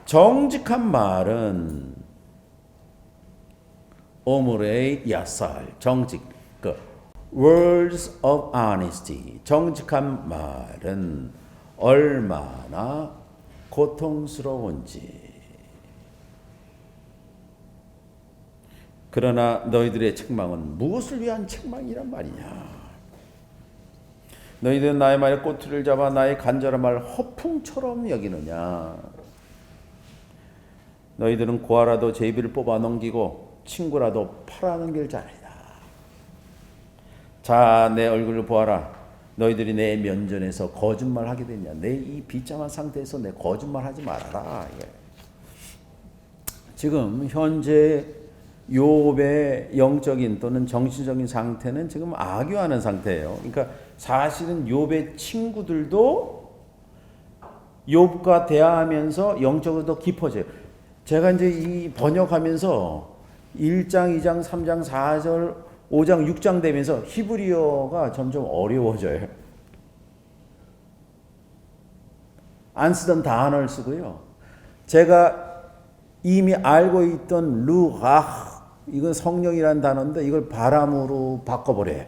정직한 말은 오므레이 야살, 정직, 그 words of honesty, 정직한 말은 얼마나 고통스러운지. 그러나 너희들의 책망은 무엇을 위한 책망이란 말이냐? 너희들은 나의 말에 꼬투리를 잡아 나의 간절한 말을 허풍처럼 여기느냐? 너희들은 고아라도 제비를 뽑아 넘기고 친구라도 팔아넘길 자리다. 자, 내 얼굴을 보아라. 너희들이 내 면전에서 거짓말하게 됐냐? 내 이 비참한 상태에서 내 거짓말하지 말아라. 지금 현재 욥의 영적인 또는 정신적인 상태는 지금 악유하는 상태예요. 그러니까 사실은 욥의 친구들도 욥과 대화하면서 영적으로 더 깊어져요. 제가 이제 이 번역하면서 1장, 2장, 3장, 4절, 5장, 6장 되면서 히브리어가 점점 어려워져요. 안 쓰던 단어를 쓰고요. 제가 이미 알고 있던 루ach, 이건 성령이라는 단어인데 이걸 바람으로 바꿔버려요.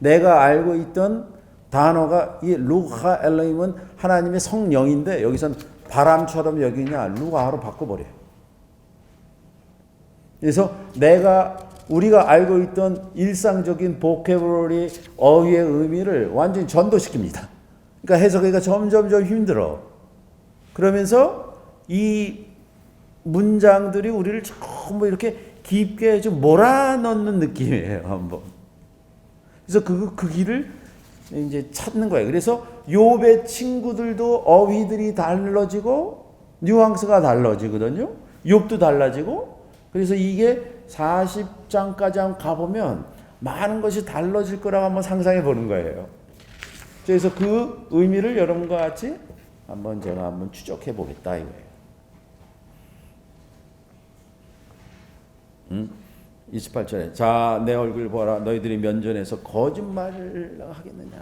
내가 알고 있던 단어가 이 루하 엘로힘은 하나님의 성령인데 여기선 바람처럼 여기냐 루하로 바꿔버려요. 그래서 우리가 알고 있던 일상적인 보케블러리 어휘의 의미를 완전히 전도시킵니다. 그러니까 해석하기가 점점 힘들어. 그러면서 이 문장들이 우리를 전부 이렇게 깊게 좀 몰아넣는 느낌이에요, 한번. 그래서 그 길을 이제 찾는 거예요. 그래서 욥의 친구들도 어휘들이 달라지고 뉘앙스가 달라지거든요. 욥도 달라지고. 그래서 이게 40장까지 한번 가보면 많은 것이 달라질 거라고 한번 상상해 보는 거예요. 그래서 그 의미를 여러분과 같이 제가 한번 추적해 보겠다 이거예요. 28절에 자, 내 얼굴 보라. 너희들이 면전에서 거짓말을 하겠느냐?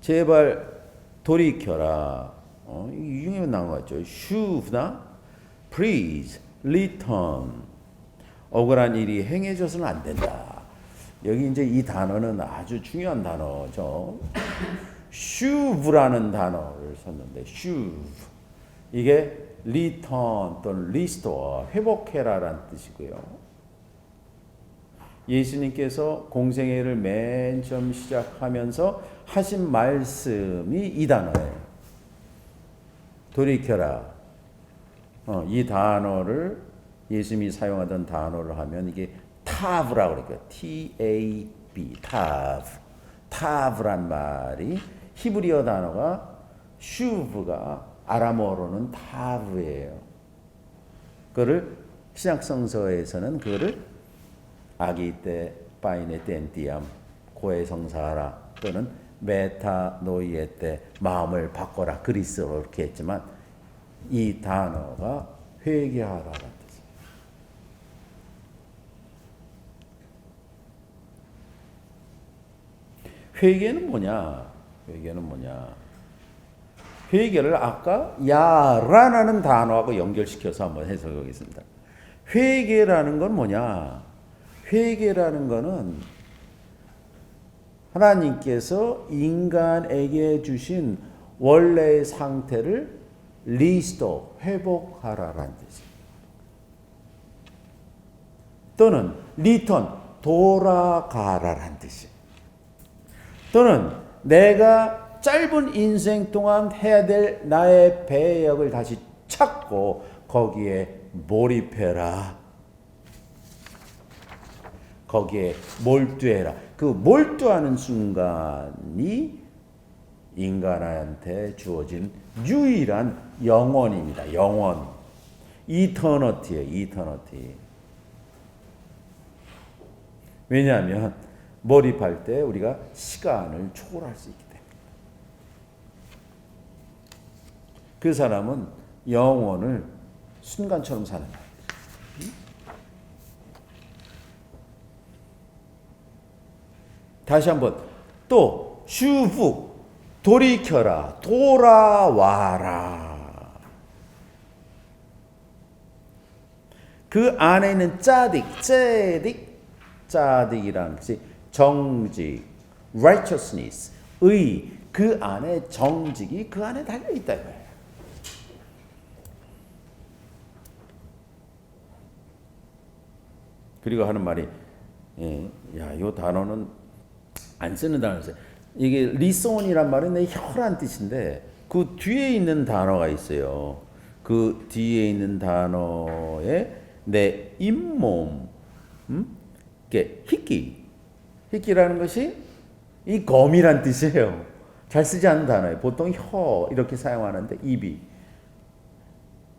제발 돌이켜라. 유형이면 나온 것 같죠. Shuv나 please return. 억울한 일이 행해져서는 안 된다. 여기 이제 이 단어는 아주 중요한 단어죠. shuv라는 단어를 썼는데 shuv 이게 return 또는 restore 회복해라라는 뜻이고요. 예수님께서 공생애를 맨 처음 시작하면서 하신 말씀이 이 단어예요. 돌이켜라. 이 단어를 예수님이 사용하던 단어를 하면 이게 타브라고 그럴까요? T-A-B, 타브. 타브란 말이 히브리어 단어가 슈브가 아람어로는 타브예요. 그거를 신약성서에서는 그거를 아기 때 파이네 땐띠암 고해 성사하라 또는 메타노이에 때 마음을 바꿔라 그리스어로 이렇게 했지만 이 단어가 회개하라라는 뜻이에요. 회개는 뭐냐? 회개를 아까 야라는 단어하고 연결시켜서 한번 해석해 보겠습니다. 회개라는 건 뭐냐? 회개라는 거는 하나님께서 인간에게 주신 원래의 상태를 리스토, 회복하라라는 뜻이에요. 또는 리턴, 돌아가라라는 뜻이에요. 또는 내가 짧은 인생 동안 해야 될 나의 배역을 다시 찾고 거기에 몰입해라. 거기에 몰두해라. 그 몰두하는 순간이 인간한테 주어진 유일한 영원입니다. 영원. 이터너티예요. 이터너티. 왜냐하면 몰입할 때 우리가 시간을 초월할 수 있기 때문에. 그 사람은 영원을 순간처럼 사는 거예요. 다시 한번 또 슈브 돌이켜라 돌아와라. 그 안에 있는 짜딕, 짜딕이라는 것이 정직, righteousness, 의, 그 안에 정직이 그 안에 달려있다 이거예요. 그리고 하는 말이, 야, 이 단어는 안 쓰는 단어였어요. 이게 리손이란 말은 내 혀란 뜻인데 그 뒤에 있는 단어가 있어요. 그 뒤에 있는 단어에 내 잇몸, 이게 희끼라는 것이 이 검이란 뜻이에요. 잘 쓰지 않는 단어예요. 보통 혀 이렇게 사용하는데 입이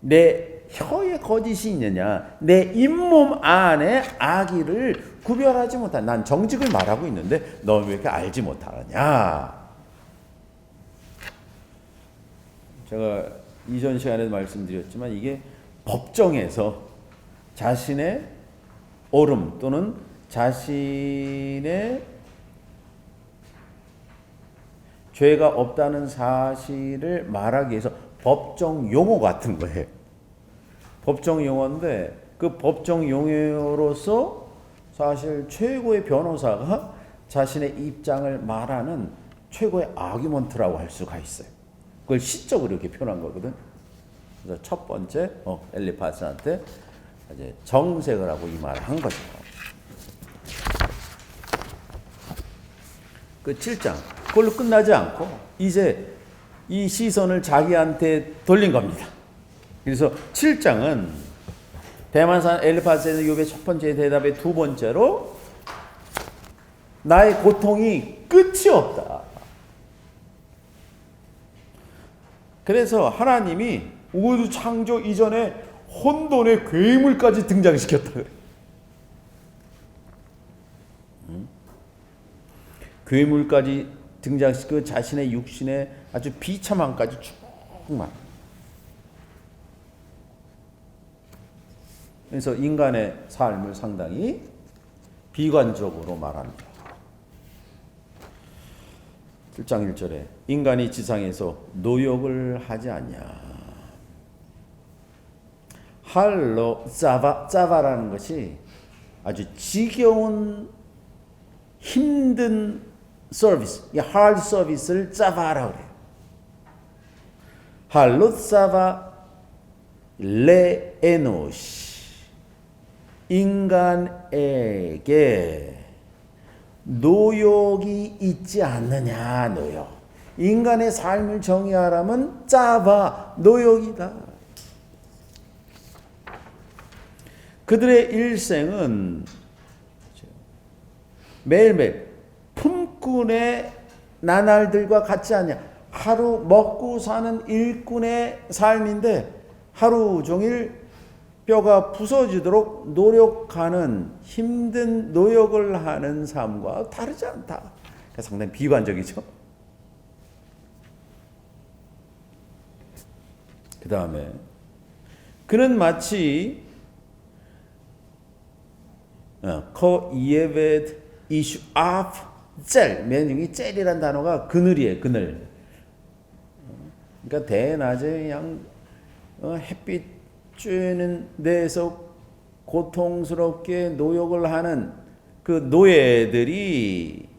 내 혀에 거짓이 있느냐, 내 잇몸 안에 악의를 구별하지 못한, 난 정직을 말하고 있는데 너 왜 이렇게 알지 못하느냐. 제가 이전 시간에도 말씀드렸지만 이게 법정에서 자신의 옳음 또는 자신의 죄가 없다는 사실을 말하기 위해서 법정 용어 같은 거예요. 법정 용어인데 그 법정 용어로서 사실 최고의 변호사가 자신의 입장을 말하는 최고의 아규먼트라고 할 수가 있어요. 그걸 시적으로 이렇게 표현한 거거든. 그래서 첫 번째 엘리파스한테 이제 정색을 하고 이 말을 한 거죠. 그 7장 그걸로 끝나지 않고 이제 이 시선을 자기한테 돌린 겁니다. 그래서 7장은 대만산 엘리파스에서 욥의 첫 번째 대답의 두 번째로 나의 고통이 끝이 없다. 그래서 하나님이 우주 창조 이전에 혼돈의 괴물까지 등장시켰다. 괴물까지 등장시키고 자신의 육신의 아주 비참함까지 충만. 그래서 인간의 삶을 상당히 비관적으로 말합니다. 7장 1절에 인간이 지상에서 노역을 하지 않냐. 할로 짜바라는 것이 아주 지겨운 힘든 서비스, 이 hard 서비스를 짜바라고 그래요. 할로 짜바 레에노시 인간에게 노역이 있지 않느냐. 노역. 인간의 삶을 정의하라면 짜바 노역이다. 그들의 일생은 매일매일 품꾼의 나날들과 같지 않냐. 하루 먹고 사는 일꾼의 삶인데 하루 종일 뼈가 부서지도록 노력하는 힘든 노역을 하는 삶과 다르지 않다. 그러니까 상당히 비관적이죠. 그 다음에 그는 마치 코이에베드 이슈 아프 젤, 맨중이 젤이란 단어가 그늘이에요. 그늘. 그러니까 대낮에 그냥 햇빛 쬐는 데에서 고통스럽게 노역을 하는 그 노예들이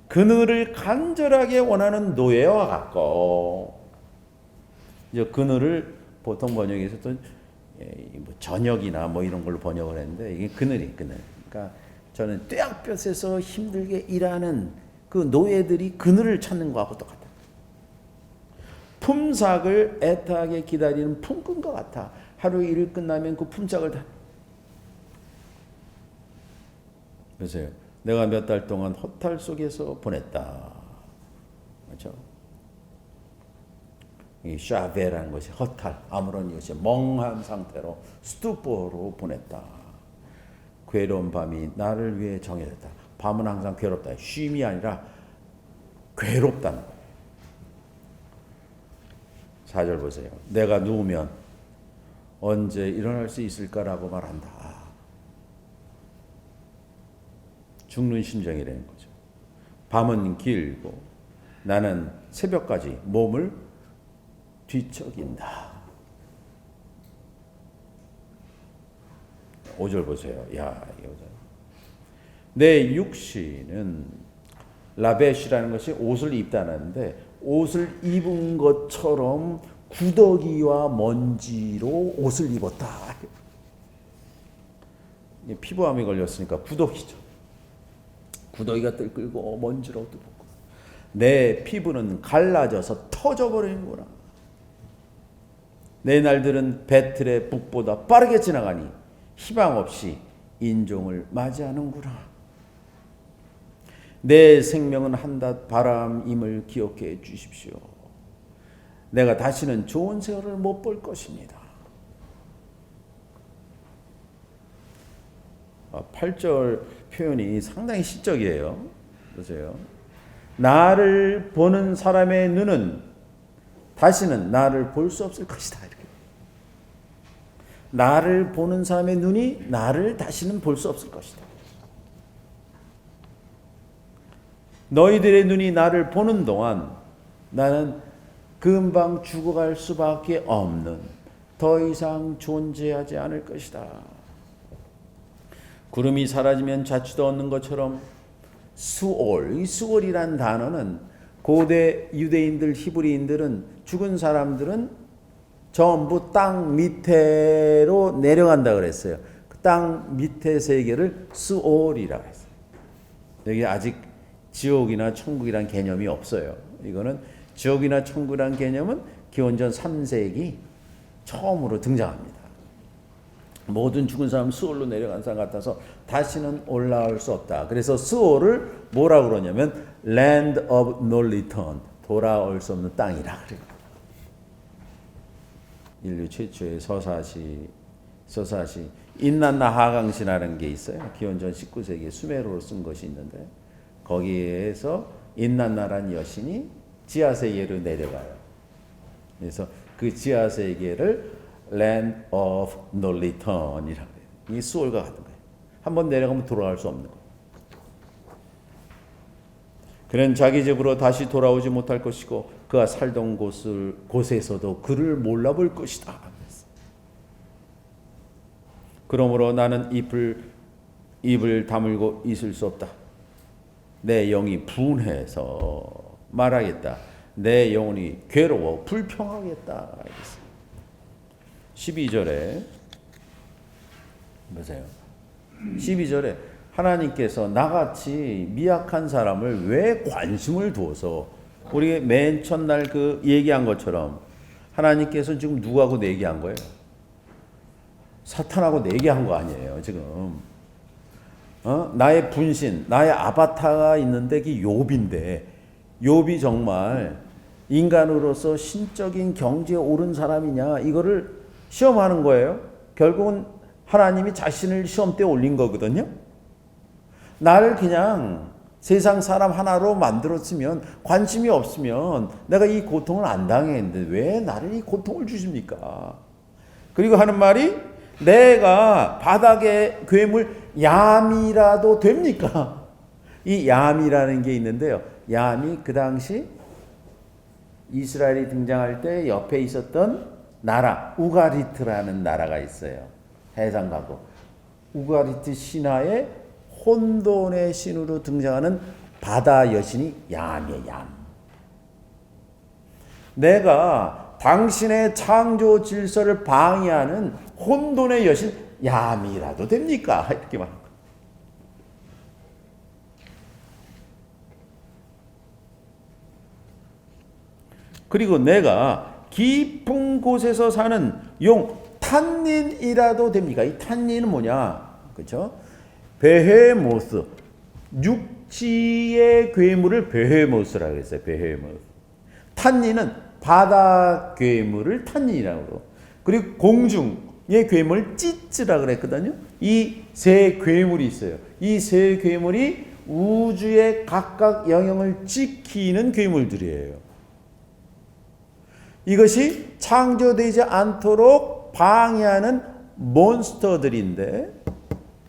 그늘을 간절하게 원하는 노예와 같고, 이제 그늘을 보통 번역에서 또 뭐 저녁이나 뭐 이런 걸로 번역을 했는데 이게 그늘. 그러니까 저는 뙤약볕에서 힘들게 일하는 그 노예들이 그늘을 찾는 것하고 똑같아요. 품삯을 애타게 기다리는 품꾼과 같아. 하루 일 끝나면 그 품삯을 다. 그래서 내가 몇 달 동안 허탈 속에서 보냈다. 그렇죠? 이 샤베라는 것이 허탈, 아무런 이것이 멍한 상태로 스투포로 보냈다. 괴로운 밤이 나를 위해 정해졌다. 밤은 항상 괴롭다. 쉼이 아니라 괴롭다는 거예요. 4절 보세요. 내가 누우면 언제 일어날 수 있을까라고 말한다. 죽는 심정이라는 거죠. 밤은 길고 나는 새벽까지 몸을 뒤척인다. 5절 보세요. 야, 내 육신은 라벳이라는 것이 옷을 입다는데 옷을 입은 것처럼 구더기와 먼지로 옷을 입었다. 피부암이 걸렸으니까 구더기죠. 구더기가 들끓고 먼지로 뜨고 내 피부는 갈라져서 터져버리는구나. 내 날들은 배틀의 북보다 빠르게 지나가니 희망 없이 인종을 맞이하는구나. 내 생명은 한낱 바람임을 기억해 주십시오. 내가 다시는 좋은 세월을 못 볼 것입니다. 8절 표현이 상당히 시적이에요. 보세요. 나를 보는 사람의 눈은 다시는 나를 볼 수 없을 것이다. 이렇게. 나를 보는 사람의 눈이 나를 다시는 볼 수 없을 것이다. 너희들의 눈이 나를 보는 동안 나는 금방 죽어갈 수밖에 없는 더 이상 존재하지 않을 것이다. 구름이 사라지면 자취도 얻는 것처럼 수올, 이 수올이란 단어는 고대 유대인들, 히브리인들은 죽은 사람들은 전부 땅 밑으로 내려간다 그랬어요. 그 땅 밑의 세계를 수올이라고 했어요. 여기 아직 지옥이나 천국이란 개념이 없어요. 이거는 지옥이나 천국이란 개념은 기원전 3세기 처음으로 등장합니다. 모든 죽은 사람 수올로 내려간 사람 같아서 다시는 올라올 수 없다. 그래서 수올을 뭐라고 그러냐면 Land of No Return, 돌아올 수 없는 땅이라 그래요. 인류 최초의 서사시 인난나 하강시라는 게 있어요. 기원전 19세기에 수메르로 쓴 것이 있는데 거기에서 인난나란 여신이 지하세계로 내려가요. 그래서 그 지하세계를 Land of No Return이라고 해요. 이 수올과 같은 거예요. 한번 내려가면 돌아갈 수 없는 거예요. 그는 자기 집으로 다시 돌아오지 못할 것이고 그가 살던 곳에서도 그를 몰라볼 것이다. 그러므로 나는 입을 다물고 있을 수 없다. 내 영이 분해서 말하겠다. 내 영혼이 괴로워 불평하겠다. 12절에 보세요. 12절에 하나님께서 나같이 미약한 사람을 왜 관심을 두어서 우리 맨 첫날 그 얘기한 것처럼 하나님께서 지금 누구하고 내기한 거예요? 사탄하고 내기한 거 아니에요, 지금. 나의 분신, 나의 아바타가 있는데 그게 욥인데 욥이 정말 인간으로서 신적인 경지에 오른 사람이냐 이거를 시험하는 거예요. 결국은 하나님이 자신을 시험대에 올린 거거든요. 나를 그냥 세상 사람 하나로 만들었으면 관심이 없으면 내가 이 고통을 안 당했는데 왜 나를 이 고통을 주십니까? 그리고 하는 말이 내가 바닥에 괴물 얌이라도 됩니까? 이 얌이라는 게 있는데요. 얌이 그 당시 이스라엘이 등장할 때 옆에 있었던 나라 우가리트라는 나라가 있어요. 해상가고 우가리트 신화의 혼돈의 신으로 등장하는 바다 여신이 얌이에요. 얌. 내가 당신의 창조 질서를 방해하는 혼돈의 여신 얌이라도 됩니까? 이렇게 말합니다. 그리고 내가 깊은 곳에서 사는 용 탄닌이라도 됩니까? 이 탄닌은 뭐냐? 그렇죠? 베헤모스, 육지의 괴물을 베헤모스라고 했어요. 베헤모스. 탄닌은 바다 괴물을 탄닌이라고 그러고, 그리고 공중의 괴물 찌찌라고 그랬거든요. 이 세 괴물이 있어요. 이 세 괴물이 우주의 각각 영역을 지키는 괴물들이에요. 이것이 창조되지 않도록 방해하는 몬스터들인데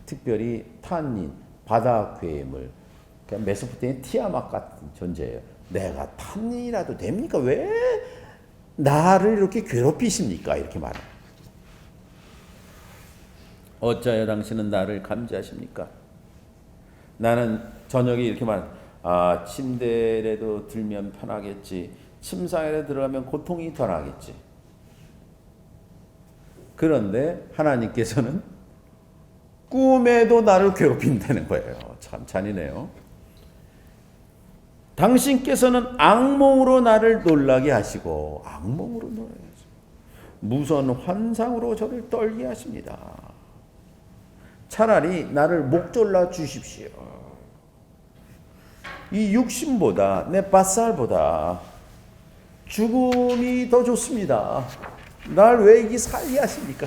특별히 탄닌, 바다 괴물, 그러니까 메소포타미아 티아막 같은 존재예요. 내가 탄닌이라도 됩니까? 왜 나를 이렇게 괴롭히십니까? 이렇게 말해요. 어찌하여 당신은 나를 감지하십니까? 나는 저녁에 이렇게 침대에라도 들면 편하겠지. 침상에 들어가면 고통이 덜하겠지. 그런데 하나님께서는 꿈에도 나를 괴롭힌다는 거예요. 참 잔인해요. 당신께서는 악몽으로 나를 놀라게 하시고, 악몽으로 놀라게 하시고, 무서운 환상으로 저를 떨게 하십니다. 차라리 나를 목졸라 주십시오. 이 육신보다, 내 뱃살보다 죽음이 더 좋습니다. 날 왜 이 살게 하십니까?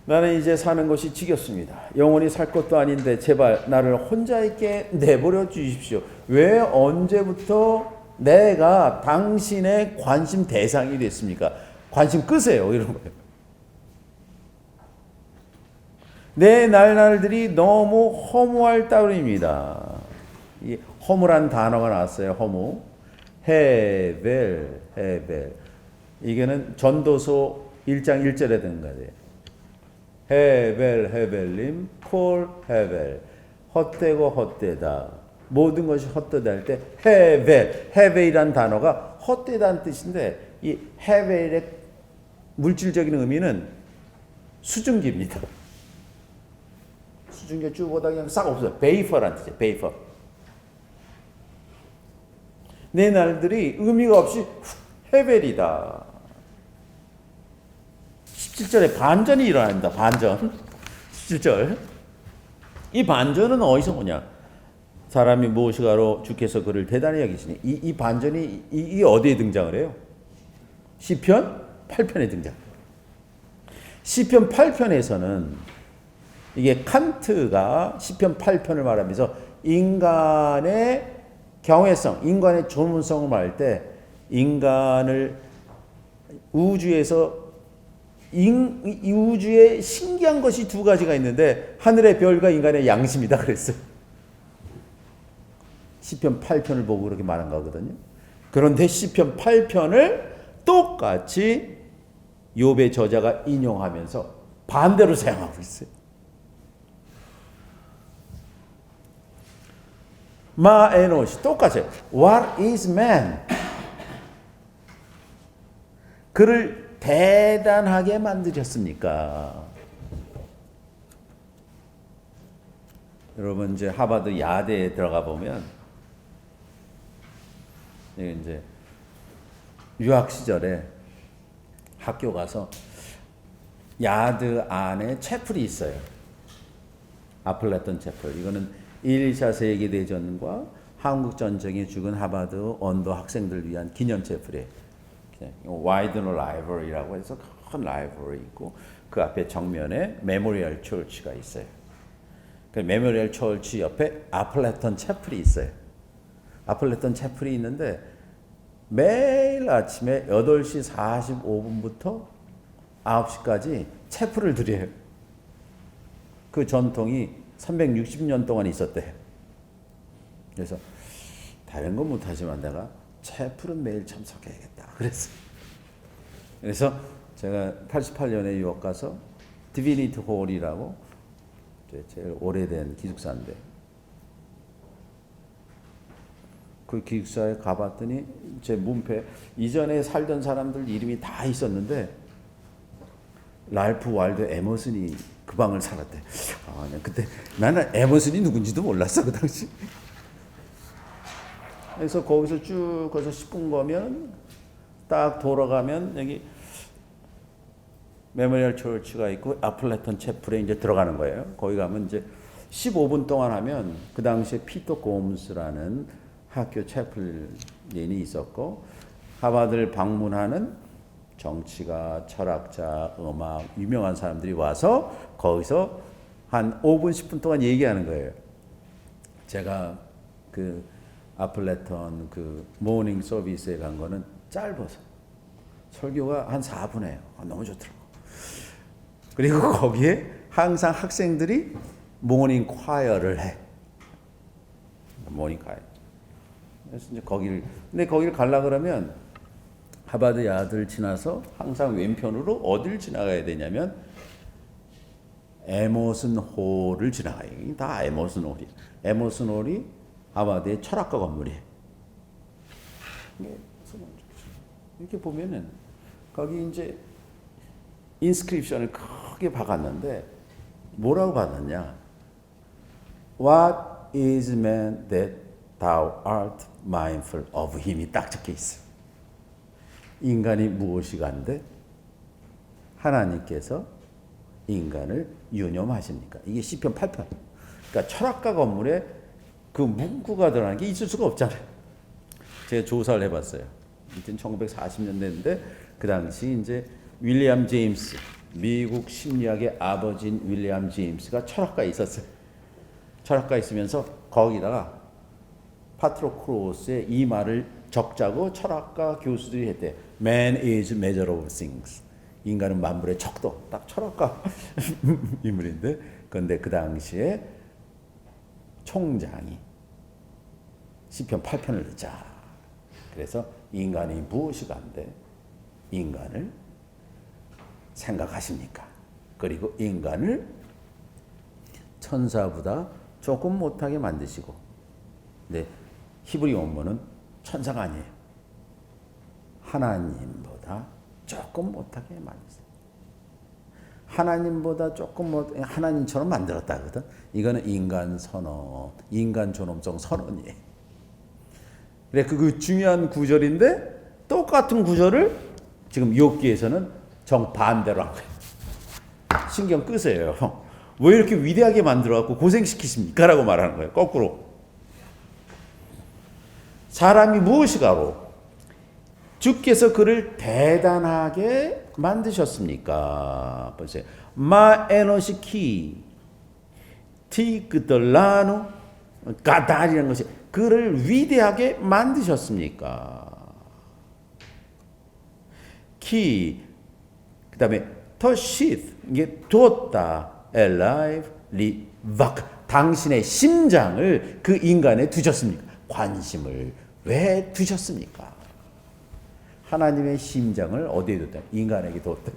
나는 이제 사는 것이 지겹습니다. 영원히 살 것도 아닌데 제발 나를 혼자 있게 내버려 주십시오. 왜 언제부터 내가 당신의 관심 대상이 됐습니까? 관심 끄세요. 이런 거예요. 내 날들이 너무 허무할 따름입니다. 이 허무란 단어가 나왔어요. 허무. 헤벨. 이게는 전도서 1장 1절에 든 거예요. 헤벨님, 콜 헤벨. 헛되고 헛되다. 모든 것이 헛되다 할 때 헤벨이란 단어가 헛되다는 뜻인데, 이 헤벨의 물질적인 의미는 수증기입니다. 수증기가 쭉 오다 그냥 싹 없어요. 베이퍼란 뜻이에요. 베이퍼. 내 날들이 의미가 없이 헤벨이다. 17절에 반전이 일어납니다. 반전. 17절. 이 반전은 어디서 오냐? 사람이 무엇이가로 주께서 그를 대단히 여기시니. 이 반전이 이 어디에 등장을 해요? 시편 8편에 등장. 시편 8편에서는 이게 칸트가 시편 8편을 말하면서 인간의 경외성, 인간의 존엄성을 말할 때 인간을 우주에서 이 우주에 신기한 것이 두 가지가 있는데 하늘의 별과 인간의 양심이다 그랬어요. 시편 8편을 보고 그렇게 말한 거거든요. 그런데 시편 8편을 똑같이 욥의 저자가 인용하면서 반대로 사용하고 있어요. 마 에노시 똑같아요. What is man? 그를 대단하게 만드셨습니까? 여러분 이제 하버드 야대에 들어가 보면 이제 유학 시절에 학교 가서 야드 안에 채플이 있어요. 아플레톤 채플. 이거는 1, 2차 세계대전과 한국전쟁에 죽은 하버드 언더 학생들 위한 기념 채플이에요. 와이든 라이브러리라고 해서 큰 라이브러리 있고 그 앞에 정면에 메모리얼 처치가 있어요. 그 메모리얼 처치 옆에 아플레톤 채플이 있어요. 아플레톤 채플이 있는데 매일 아침에 8시 45분부터 9시까지 채플을 드려요. 그 전통이 360년 동안 있었대요. 그래서 다른 건 못하지만 내가 채플은 매일 참석해야겠다 그랬어요. 그래서 제가 88년에 유학 가서 디비니티 홀이라고 제일 오래된 기숙사인데 그 기숙사에 가봤더니 제 문패 이전에 살던 사람들 이름이 다 있었는데 랄프 waldo 에머슨이 그 방을 살았대. 그때 나는 에머슨이 누군지도 몰랐어 그 당시. 그래서 거기서 쭉 거기서 10분 거면 딱 돌아가면 여기 메모리얼 처치가 있고 아플레톤 채플에 이제 들어가는 거예요. 거기 가면 이제 15분 동안 하면 그 당시에 피터 곰스라는 학교 채플린이 있었고 하버드를 방문하는 정치가, 철학자, 음악 유명한 사람들이 와서 거기서 한 5분 10분 동안 얘기하는 거예요. 제가 그 아플레톤 그 모닝 서비스에 간 거는 짧아서 설교가 한 4분이에요. 너무 좋더라고. 그리고 거기에 항상 학생들이 모닝 콰이어를 해. 모닝 콰이어. 그래서 이제 근데 거기를 가려 그러면 하버드 야드를 지나서 항상 왼편으로 어딜 지나가야 되냐면 에머슨 홀을 지나가요. 다 에머슨 홀이. 에머슨 홀이 하버드의 철학과 건물이에요. 이렇게 보면은 거기 이제 인스크립션을 크게 박았는데 뭐라고 받았냐? What is man that thou art mindful of him이 딱 적혀 있어. 인간이 무엇이간데 하나님께서 인간을 유념하십니까? 이게 시편 8편. 그러니까 철학가 건물에 그 문구가 들어가는 게 있을 수가 없잖아요. 제가 조사를 해봤어요. 1940년대인데 그 당시 이제 윌리엄 제임스, 미국 심리학의 아버지인 윌리엄 제임스가 철학가에 있었어요. 철학가에 있으면서 거기다가 파트로크로스의 이 말을 적자고 철학가 교수들이 했대. Man is measure of things. 인간은 만물의 척도. 딱 철학가 인물인데, 그런데 그 당시에 총장이 시편 8편을 듣자. 그래서 인간이 무엇이간데 인간을 생각하십니까? 그리고 인간을 천사보다 조금 못하게 만드시고, 근데 히브리 원문은 천사가 아니에요. 하나님보다 조금 못하게 만드세요. 하나님보다 조금 하나님처럼 만들었다 하거든. 이거는 인간 선언, 인간 존엄성 선언이에요. 그래, 그 중요한 구절인데 똑같은 구절을 지금 욥기에서는 정반대로 한 거예요. 신경 끄세요. 왜 이렇게 위대하게 만들어갖고 고생시키십니까? 라고 말하는 거예요. 거꾸로. 사람이 무엇이가로 주께서 그를 대단하게 만드셨습니까? 보세요. 마 에노시키 티그덜라누 가다리라는 것이 그를 위대하게 만드셨습니까? 키 그다음에 터시트 이게 뒀다 엘라이브 리박 당신의 심장을 그 인간에 두셨습니까? 관심을 왜 두셨습니까? 하나님의 심장을 어디에 뒀다? 인간에게 뒀다.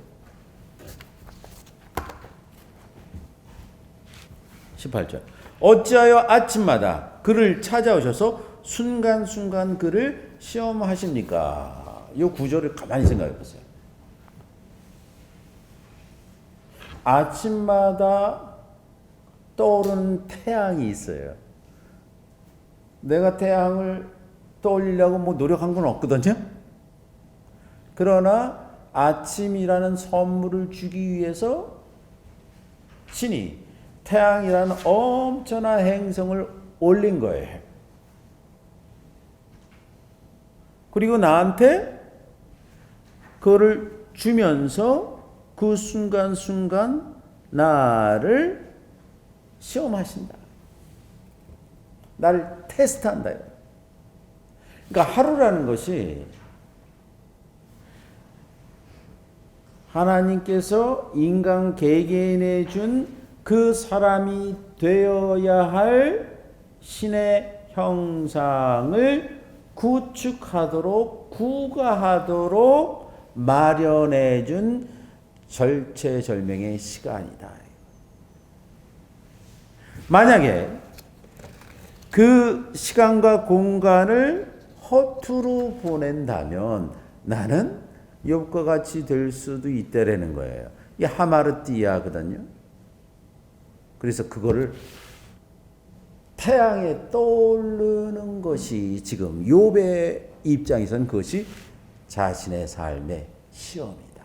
18절. 어찌하여 아침마다 그를 찾아오셔서 순간순간 그를 시험하십니까? 이 구절을 가만히 생각해 보세요. 아침마다 떠오르는 태양이 있어요. 내가 태양을 떠올리려고 뭐 노력한 건 없거든요. 그러나 아침이라는 선물을 주기 위해서 신이 태양이라는 엄청난 행성을 올린 거예요. 그리고 나한테 그거를 주면서 그 순간순간 나를 시험하신다. 나를 테스트한다. 그러니까 하루라는 것이 하나님께서 인간 개개인에 준 그 사람이 되어야 할 신의 형상을 구축하도록 구가하도록 마련해 준 절체절명의 시간이다. 만약에 그 시간과 공간을 허투루 보낸다면 나는 욥과 같이 될 수도 있다라는 거예요. 이 하마르티아거든요. 그래서 그거를 태양에 떠오르는 것이 지금 욥의 입장에서는 그것이 자신의 삶의 시험이다.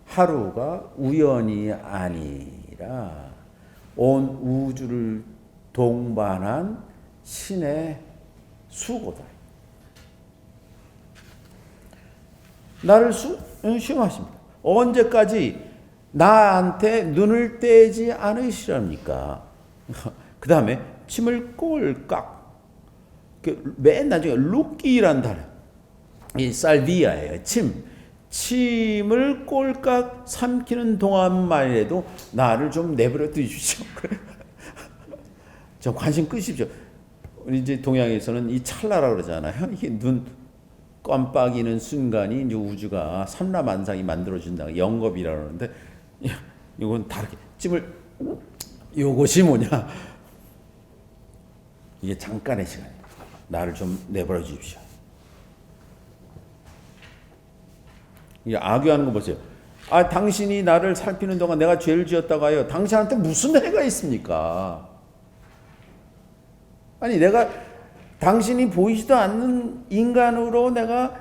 하루가 우연이 아니라 온 우주를 동반한 신의 수고다. 나를 시험하십니다. 언제까지 나한테 눈을 떼지 않으시렵니까? 그 다음에 침을 꼴깍. 맨 나중에 루끼란 단어. 이 살비아예요. 침을 꼴깍 삼키는 동안만이라도 나를 좀 내버려 두십시오. 저 관심 끄십시오. 우리 이제 동양에서는 이 찰나라 그러잖아요. 이게 눈 껌빡이는 순간이 이제 우주가 삼라만상이 만들어준다. 영겁이라 그러는데 이건 다르게 찜을 요것이 뭐냐? 이게 잠깐의 시간이에요. 나를 좀 내버려 주십시오. 이게 악유하는 거 보세요. 아, 당신이 나를 살피는 동안 내가 죄를 지었다고 하여 당신한테 무슨 해가 있습니까? 아니, 내가 당신이 보이지도 않는 인간으로 내가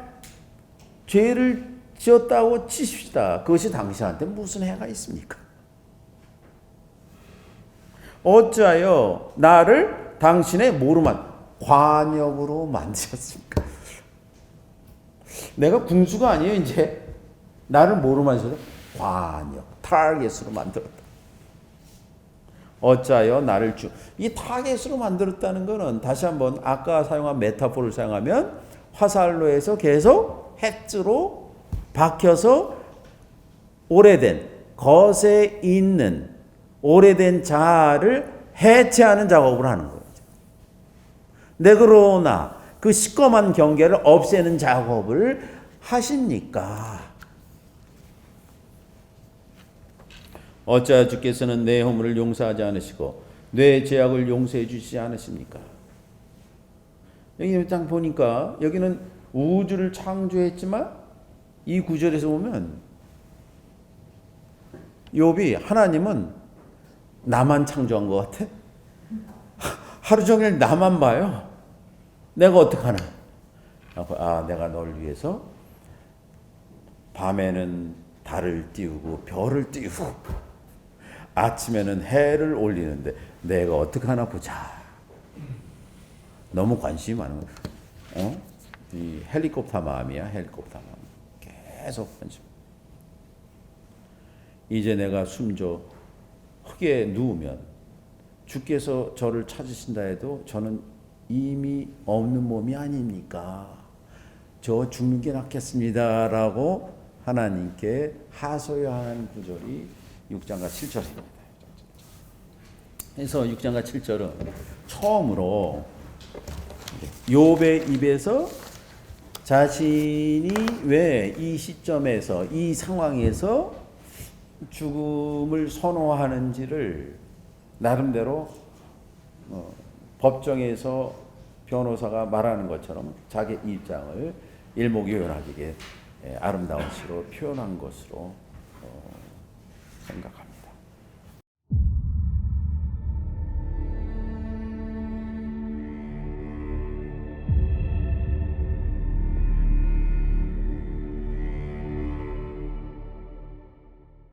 죄를 지었다고 치십시다. 그것이 당신한테 무슨 해가 있습니까? 어찌하여 나를 당신의 모르만 관역으로 만드셨습니까? 내가 군수가 아니에요. 이제 나를 뭐로 만드셨어요? 관역, 타겟으로 만들었다. 어찌하여 나를 이 타겟으로 만들었다는 것은 다시 한번 아까 사용한 메타포를 사용하면 화살로 해서 계속 햇즈로 박혀서 오래된 것에 있는 오래된 자아를 해체하는 작업을 하는 거예요. 네, 그러나 그 시꺼먼 경계를 없애는 작업을 하십니까? 어찌하여 주께서는 내 허물을 용서하지 않으시고 내 죄악을 용서해 주시지 않으십니까? 여기 딱 보니까 여기는 우주를 창조했지만 이 구절에서 보면 욥이 하나님은 나만 창조한 것 같아? 하루 종일 나만 봐요. 내가 어떡하나? 아, 내가 널 위해서 밤에는 달을 띄우고 별을 띄우고 아침에는 해를 올리는데 내가 어떡하나 보자. 너무 관심이 많은 거야. 이 헬리콥터 마음이야. 헬리콥터 마음. 계속 관심. 이제 내가 숨져 흙에 누우면 주께서 저를 찾으신다 해도 저는 이미 없는 몸이 아닙니까? 저 죽는 게 낫겠습니다. 라고 하나님께 하소연하는 구절이 6장과 7절입니다. 그래서 6장과 7절은 처음으로 욥의 입에서 자신이 왜 이 시점에서 이 상황에서 죽음을 선호하는지를 나름대로 법정에서 변호사가 말하는 것처럼 자기 입장을 일목요연하게 아름다운 시로 표현한 것으로 생각합니다.